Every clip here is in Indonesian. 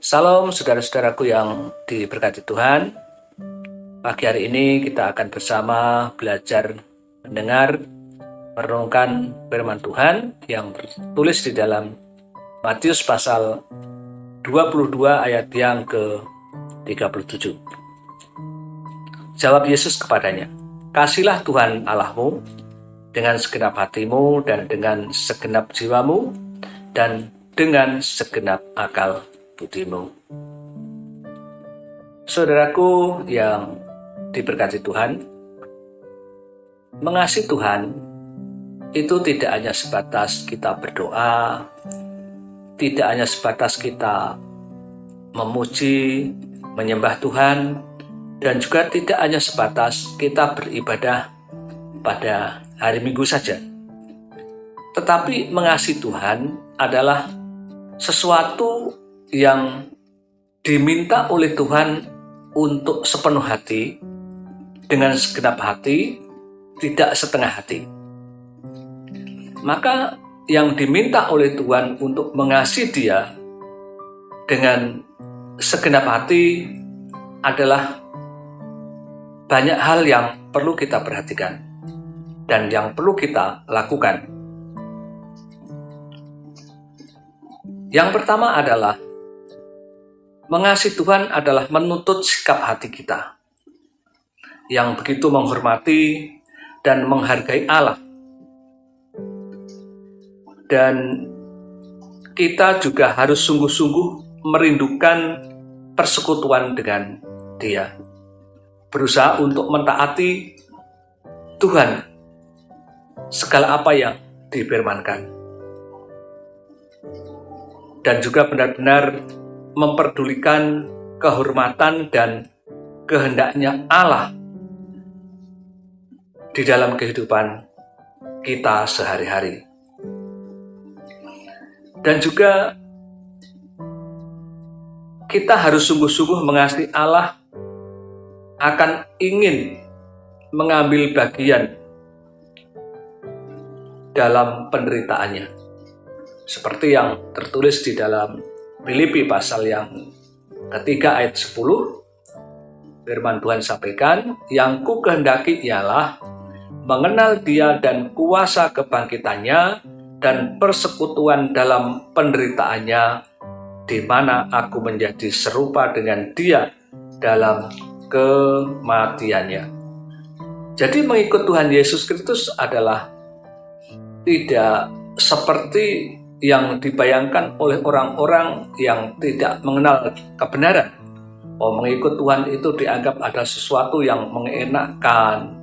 Salam saudara-saudaraku yang diberkati Tuhan. Pagi hari ini kita akan bersama belajar mendengar merenungkan firman Tuhan yang tertulis di dalam Matius pasal 22 ayat yang ke-37. Jawab Yesus kepadanya, "Kasihlah Tuhan Allahmu dengan segenap hatimu dan dengan segenap jiwamu dan dengan segenap akal budimu." Saudaraku yang diberkati Tuhan, mengasihi Tuhan itu tidak hanya sebatas kita berdoa, tidak hanya sebatas kita memuji, menyembah Tuhan, dan juga tidak hanya sebatas kita beribadah pada hari Minggu saja. Tetapi mengasihi Tuhan adalah sesuatu yang diminta oleh Tuhan untuk sepenuh hati, dengan segenap hati, tidak setengah hati. Maka yang diminta oleh Tuhan untuk mengasihi Dia dengan segenap hati adalah banyak hal yang perlu kita perhatikan dan yang perlu kita lakukan. Yang pertama adalah mengasihi Tuhan adalah menuntut sikap hati kita yang begitu menghormati dan menghargai Allah. Dan kita juga harus sungguh-sungguh merindukan persekutuan dengan Dia. Berusaha untuk mentaati Tuhan segala apa yang difirmankan. Dan juga benar-benar memperdulikan kehormatan dan kehendaknya Allah di dalam kehidupan kita sehari-hari. Dan juga kita harus sungguh-sungguh mengasihi Allah, akan ingin mengambil bagian dalam penderitaannya. Seperti yang tertulis di dalam Filipi pasal yang ketiga ayat 10, firman Tuhan sampaikan, "Yang ku kehendaki ialah mengenal Dia dan kuasa kebangkitannya dan persekutuan dalam penderitaannya, di mana aku menjadi serupa dengan Dia dalam kematiannya." Jadi mengikut Tuhan Yesus Kristus adalah tidak seperti yang dibayangkan oleh orang-orang yang tidak mengenal kebenaran. Mengikut Tuhan itu dianggap ada sesuatu yang mengenakan,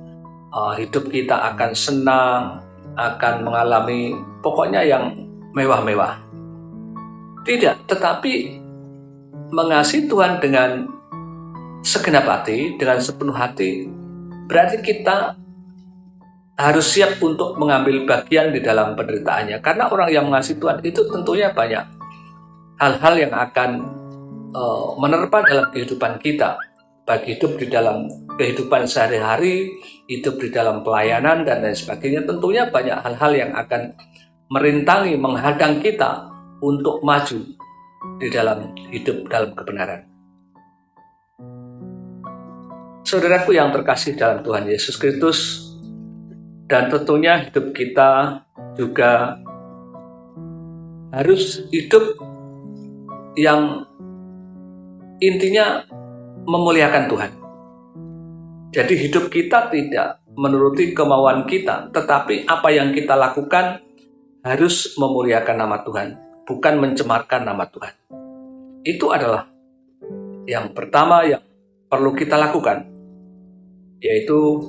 hidup kita akan senang, akan mengalami pokoknya yang mewah-mewah. Tidak, tetapi mengasihi Tuhan dengan segenap hati, dengan sepenuh hati, berarti kita harus siap untuk mengambil bagian di dalam penderitaannya. Karena orang yang mengasihi Tuhan itu tentunya banyak hal-hal yang akan menerpa dalam kehidupan kita, baik hidup di dalam kehidupan sehari-hari, hidup di dalam pelayanan, dan lain sebagainya. Tentunya banyak hal-hal yang akan merintangi, menghadang kita untuk maju di dalam hidup dalam kebenaran. Saudaraku yang terkasih dalam Tuhan Yesus Kristus, dan tentunya hidup kita juga harus hidup yang intinya memuliakan Tuhan. Jadi hidup kita tidak menuruti kemauan kita, tetapi apa yang kita lakukan harus memuliakan nama Tuhan, bukan mencemarkan nama Tuhan. Itu adalah yang pertama yang perlu kita lakukan, yaitu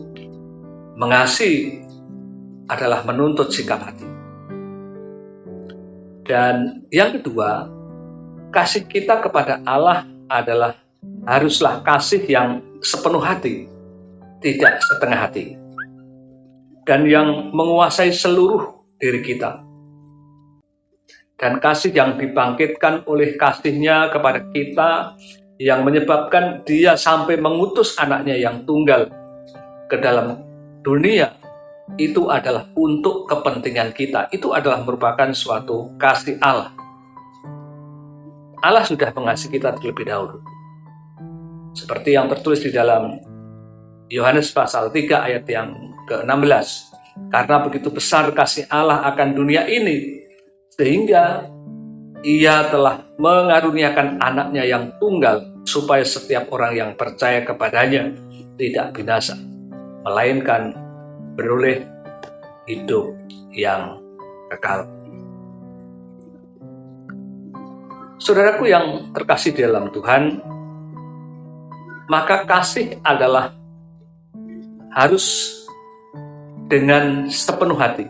mengasihi adalah menuntut sikap hati. Dan yang kedua, kasih kita kepada Allah adalah haruslah kasih yang sepenuh hati, tidak setengah hati, dan yang menguasai seluruh diri kita. Dan kasih yang dibangkitkan oleh kasihnya kepada kita, yang menyebabkan Dia sampai mengutus anaknya yang tunggal ke dalam dunia, itu adalah untuk kepentingan kita. Itu adalah merupakan suatu kasih Allah. Allah sudah mengasihi kita terlebih dahulu. Seperti yang tertulis di dalam Yohanes pasal 3 ayat yang ke-16. Karena begitu besar kasih Allah akan dunia ini, sehingga Ia telah mengaruniakan anaknya yang tunggal, supaya setiap orang yang percaya kepadanya tidak binasa, melainkan beroleh hidup yang kekal. Saudaraku yang terkasih di dalam Tuhan, maka kasih adalah harus dengan sepenuh hati.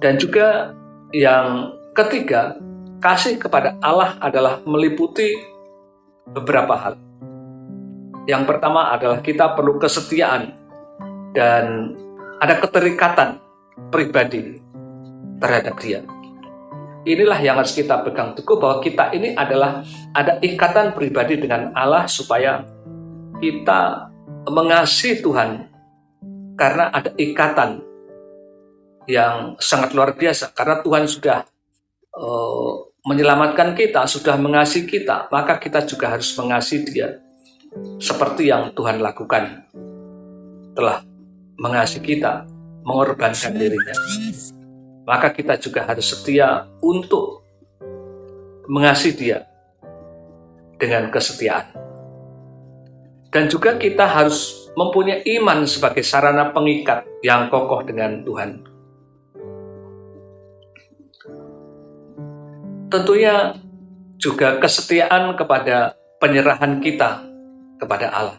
Dan juga yang ketiga, kasih kepada Allah adalah meliputi beberapa hal. Yang pertama adalah kita perlu kesetiaan dan ada keterikatan pribadi terhadap Dia. Inilah yang harus kita pegang teguh, bahwa kita ini adalah ada ikatan pribadi dengan Allah, supaya kita mengasihi Tuhan karena ada ikatan yang sangat luar biasa. Karena Tuhan sudah menyelamatkan kita, sudah mengasihi kita, maka kita juga harus mengasihi Dia seperti yang Tuhan lakukan, telah mengasihi kita, mengorbankan dirinya. Maka kita juga harus setia untuk mengasihi Dia dengan kesetiaan. Dan juga kita harus mempunyai iman sebagai sarana pengikat yang kokoh dengan Tuhan. Tentunya juga kesetiaan kepada penyerahan kita kepada Allah.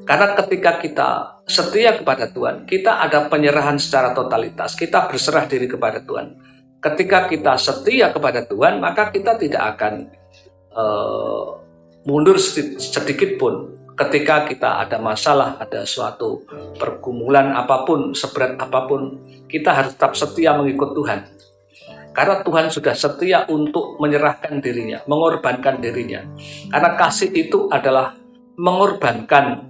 Karena ketika kita setia kepada Tuhan, kita ada penyerahan secara totalitas. Kita berserah diri kepada Tuhan. Ketika kita setia kepada Tuhan, maka kita tidak akan mundur sedikit pun. Ketika kita ada masalah, ada suatu pergumulan apapun, seberat apapun, kita harus tetap setia mengikut Tuhan. Karena Tuhan sudah setia untuk menyerahkan dirinya, mengorbankan dirinya. Karena kasih itu adalah mengorbankan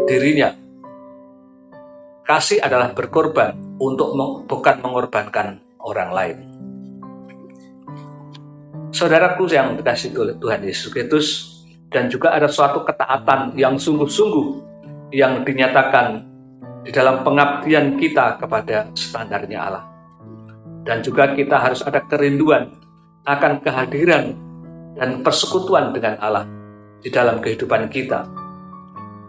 dirinya. Kasih adalah berkorban untuk bukan mengorbankan orang lain. Saudaraku yang dikasihi oleh Tuhan Yesus Kristus, dan juga ada suatu ketaatan yang sungguh-sungguh yang dinyatakan di dalam pengabdian kita kepada standarnya Allah. Dan juga kita harus ada kerinduan akan kehadiran dan persekutuan dengan Allah di dalam kehidupan kita.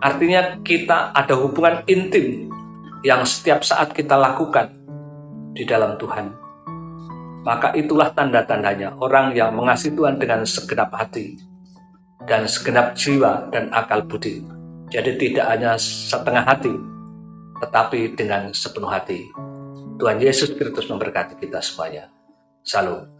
Artinya kita ada hubungan intim yang setiap saat kita lakukan di dalam Tuhan. Maka itulah tanda-tandanya orang yang mengasihi Tuhan dengan segenap hati dan segenap jiwa dan akal budi. Jadi tidak hanya setengah hati, tetapi dengan sepenuh hati. Tuhan Yesus Kristus memberkati kita semuanya. Salam.